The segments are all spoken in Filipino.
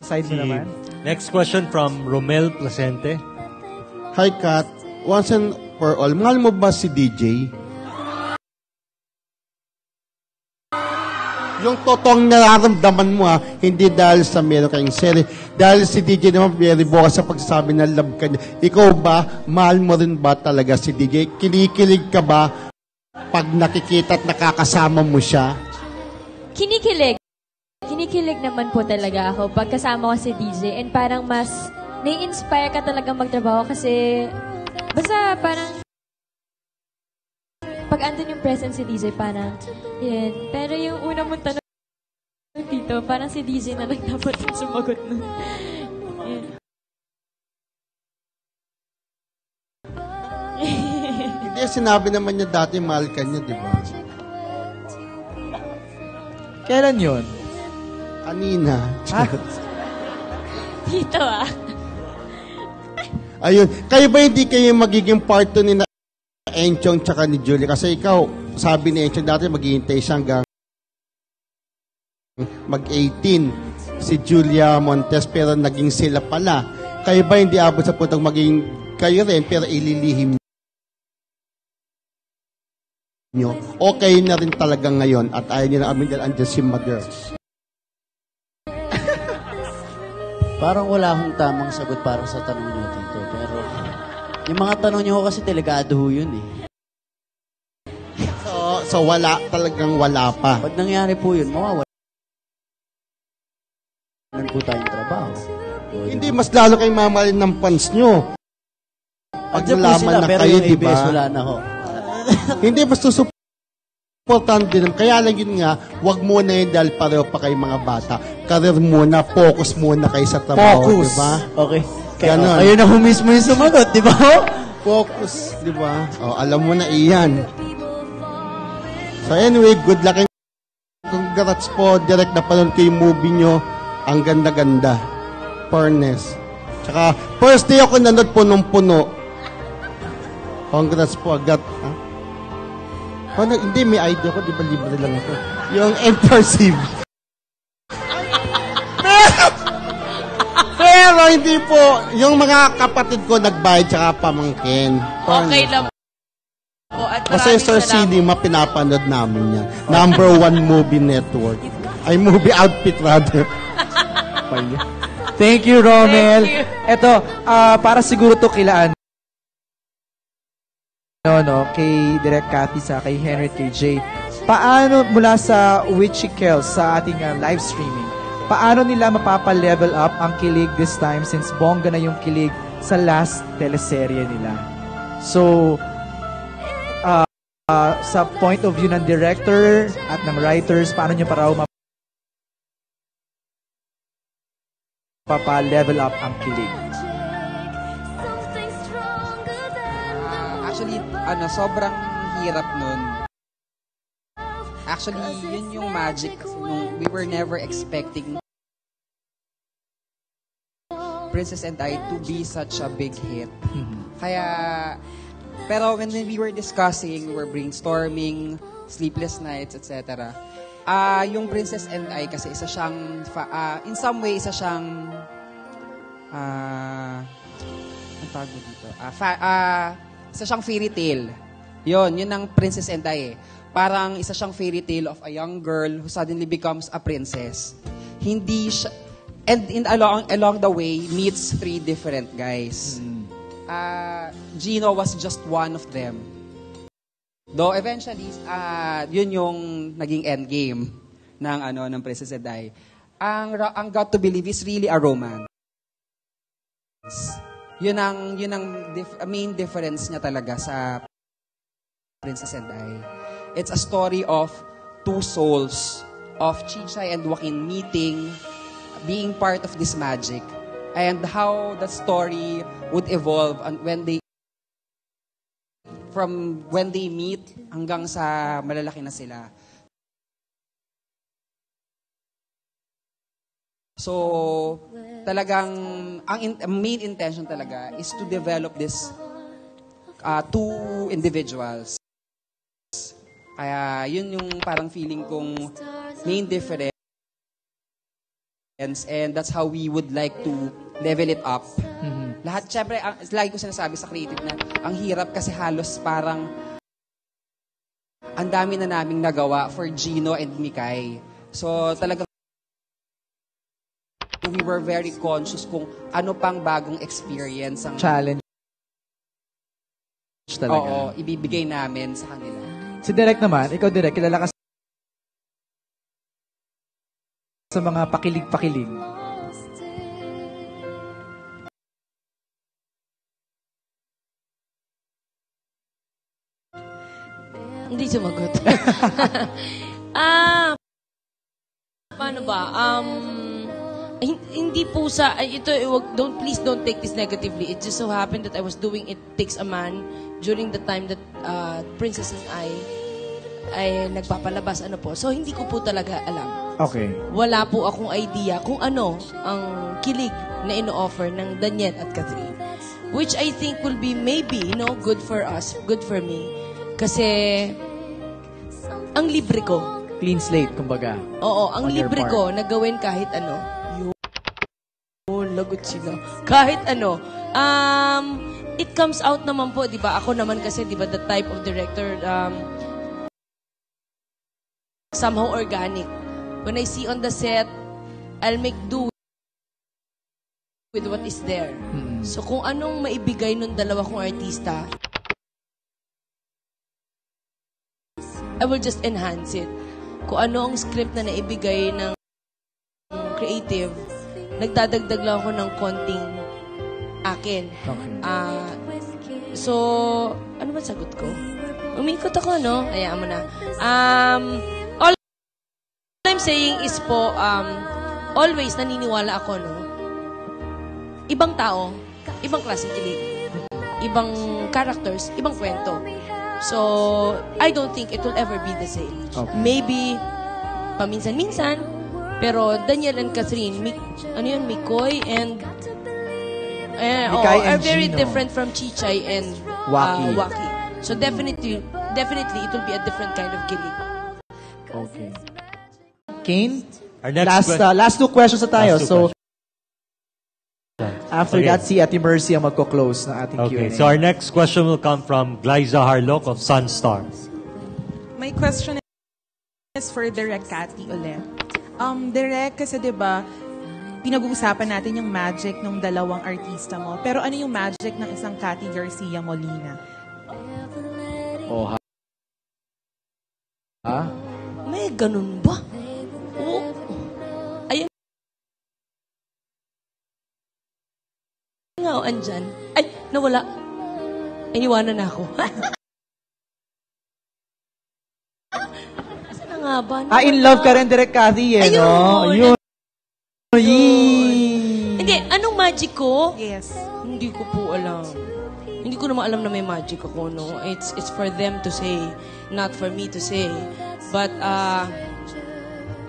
Side mo naman. Next question from Romel Placente. Hi, Kat. Once and for all, mahal mo ba si DJ? Yung totoong nararamdaman mo hindi dahil sa meron kayong seri. Dahil si DJ naman very bukas sa pagsasabi na love ka niya. Ikaw ba, mahal mo rin ba talaga si DJ? Kinikilig ka ba pag nakikita at nakakasama mo siya? Kinikilig. Kinikilig naman po talaga ako pag kasama ko si DJ and parang mas nai-inspire ka talaga magtrabaho kasi basta parang pag andun yung presence si DJ parang yun. Pero yung una mong tanong dito, parang si DJ na lang dapat yung sumagot nun. Yun. Hindi, sinabi naman niya dati mahal ka niya, di ba? Kailan yun? Kanina. Dito Ayun. Kayo ba hindi kayo magiging part 2 ni Enchong tsaka ni Julie? Kasi ikaw, sabi ni Enchong dati maghihintay siya hanggang mag-18 si Julia Montes pero naging sila pala. Kayo ba hindi abot sa puntong maging kayo rin pero ililihim nyo? Okay na rin talaga ngayon at ayaw nyo na amin dahil andyan si Mother. Parang wala akong tamang sagot para sa tanong nyo dito. Pero yung mga tanong nyo kasi delikado ho yun eh. So wala, talagang wala pa. Pag nangyari po yun, mawawalan po tayong trabaho. Hindi, mas lalo kayong mamahalin ng fans nyo. Pag nalaman na pero kayo, yung diba? ABS wala na ho. Hindi, mas susuportahan din. Kaya lang yun nga, wag muna yun dahil pareho pa kayong mga bata. Career muna, focus muna kayo sa trabaho, Focus. diba? Okay. Ganon. Ayun na ho mismo yung sumagot, di ba? Focus, diba? O, alam mo na iyan. So anyway, good luck and congrats po. Direct na panood ko yung movie nyo. Ang ganda-ganda. Fairness. Tsaka, first day ako nanood punong-puno. Congrats po agad. Ha? Oh, hindi, may idea ko. Di ba libre lang ito? Yung immersive. Pero hindi po. Yung mga kapatid ko nagbayad tsaka pamangkin. Okay lang po. At Kasi Sir Cinema, pinapanood namin yan. Number 1 movie network. Ay, movie outfit rather. Thank you, Romel. Ito, para siguro to kilaan. Kay Direk Cathy sa kay Henry KJ. Paano mula sa Witchy Kells sa ating live streaming, paano nila mapapa-level up ang kilig this time since bongga na yung kilig sa last teleserye nila? So, sa point of view ng director at ng writers, paano nyo para mapapa-level up ang kilig? Actually, sobrang hirap nun. Actually, yun yung magic nung we were never expecting Princess and I to be such a big hit. Kaya, pero when we were discussing, we were brainstorming, sleepless nights, etc. Yung Princess and I kasi isa siyang, in some way, isa siyang, ang tawag mo dito? Isa siyang fairy tale. Yun ang Princess and I eh. Parang isa siyang fairy tale of a young girl who suddenly becomes a princess. Hindi siya, and along the way, meets 3 different guys. Gino was just one of them. Though eventually, yun yung naging endgame ng Princess and I. Ang Got to Believe is really a romance. Yun ang main difference niya talaga sa Princess and I. It's a story of 2 souls of Chichay and Joaquin meeting, being part of this magic, and how the story would evolve when they meet hanggang sa malalaki na sila. So, talagang ang main intention talaga is to develop this 2 individuals. Kaya yun yung parang feeling kong main difference and that's how we would like to level it up. Lahat, syempre, lagi ko sinasabi sa creative na ang hirap kasi halos parang ang dami na naming nagawa for Gino and Mikay. So talagang we were very conscious kung ano pang bagong experience ang Challenge talaga. oo, ibibigay namin sa kanila. Si Direk naman, ikaw Direk, kilala ka sa mga pakilig-pakilig. Hindi sumagot. Paano ba? Hindi po sa, please don't take this negatively. It just so happened that I was doing It Takes a Man during the time that Princess and I ay nagpapalabas, ano po. So, hindi ko po talaga alam. Okay. Wala po akong idea kung ano ang kilig na ino-offer ng Daniel at Catherine. Which I think will be maybe, good for us, good for me. Kasi, ang libre ko. Clean slate, kumbaga. Oo, ang On your libre part. ko na gawin kahit ano. Lagot sila. Kahit ano. It comes out naman po, di ba? Ako naman kasi, di ba, the type of director, somehow organic. When I see on the set, I'll make do with what is there. So kung anong maibigay nung dalawa kong artista, I will just enhance it. Kung ano ang script na naibigay ng creative, nagdadagdag lang ako ng konting akin. So, ano ba sagot ko? Umikot ako, no? Hayaan mo na. All I'm saying is po, always naniniwala ako, no? Ibang tao, ibang klaseng kilig. Ibang characters, ibang kwento. So, I don't think it will ever be the same. Okay. Maybe, paminsan-minsan, pero Daniel and Catherine, Mikoy and Mikay and are very Gino. different from Chichay and Waki. Waki. So definitely, it will be a different kind of kilig. Okay. Kane? Our next Last two questions na tayo. Last two So, questions. after Okay. that, si Ate Mercy ang magko-close ng ating Okay, Q&A. so our next question will come from Glyza Harlock of Sunstar. My question is for Direk Cathy ulit. Direk, kasi diba, pinag-uusapan natin yung magic ng dalawang artista mo. Pero ano yung magic ng isang Cathy Garcia Molina? Oh, ha? May ganun ba? Oo. Ayun. Nga, andyan. Ay, nawala. Iniwanan na ako. Asan na nga ba? In love ka rin, Direk Cathy, eh, no? Ayun! Yee! Hindi, anong magic ko? Yes. Hindi ko po alam. Hindi ko naman alam na may magic ako, no? It's for them to say, not for me to say. But,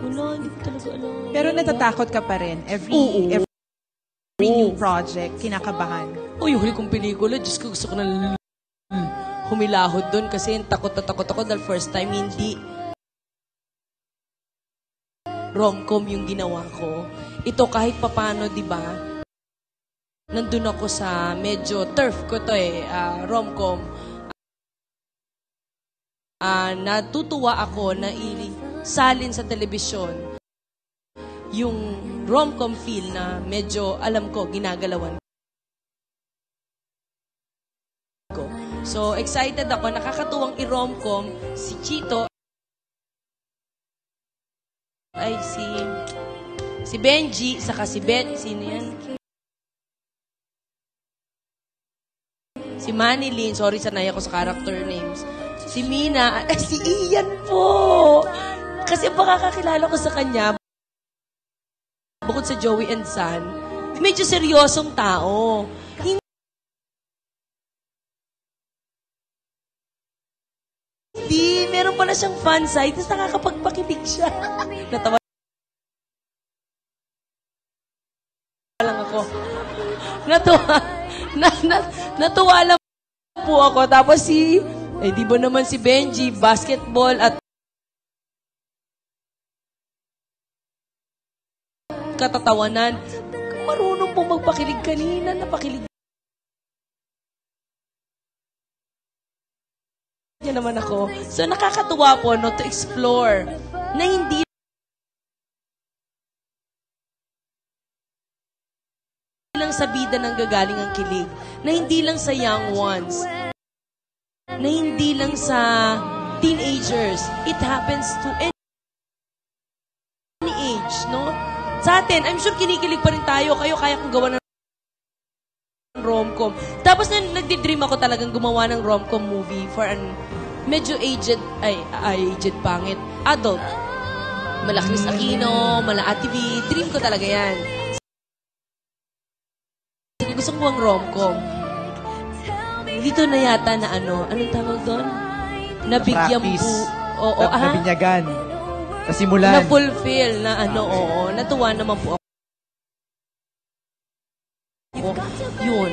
wala, hindi ko talaga alam. Pero natatakot ka pa rin. Every new project, kinakabahan. Uy, yung huli kong pelikula, Diyos ko, gusto ko na humilahod doon kasi takot na takot ako dahil first time hindi rom-com yung ginawa ko. Ito kahit papano, di ba? Nandun ako sa medyo turf ko to rom-com. Natutuwa ako na salin sa telebisyon yung rom-com feel na medyo alam ko, ginagalawan ko. So, excited ako. Nakakatuwang i-rom-com si Chito ay si Benji, saka si Bet, sino yan? Si Manilyn, sorry sanay ako sa character names. Si Mina, si Ian po! Kasi pakakakilala ko sa kanya, bukod sa Joey and San, medyo seryosong tao. Hindi, meron pala siyang fan site, tapos nakakapagpakilig siya. Natawa lang ako. Natuwa lang po ako. Tapos di ba naman si Benji, basketball at magkatatawanan. Marunong po magpakilig kanina, napakilig niya naman ako. So, nakakatuwa po, no, to explore na hindi lang sa bida ng gagaling ang kilig, na hindi lang sa young ones, na hindi lang sa teenagers. It happens to any age, no? Sa atin, I'm sure kinikilig pa rin tayo. Kayo, kaya kong gawa ng rom-com. Tapos nagdi-dream ako talagang gumawa ng rom-com movie for an medyo aged, aged pangit, adult. Mala Chris Aquino, mala Ate V. Dream ko talaga yan. Gusto ko ang rom-com. Dito na yata na anong tawag doon? Nabigyan po. Oo, Nabinyagan. Nasimulan. Na-fulfill na oo. Natuwa naman po ako. Yun.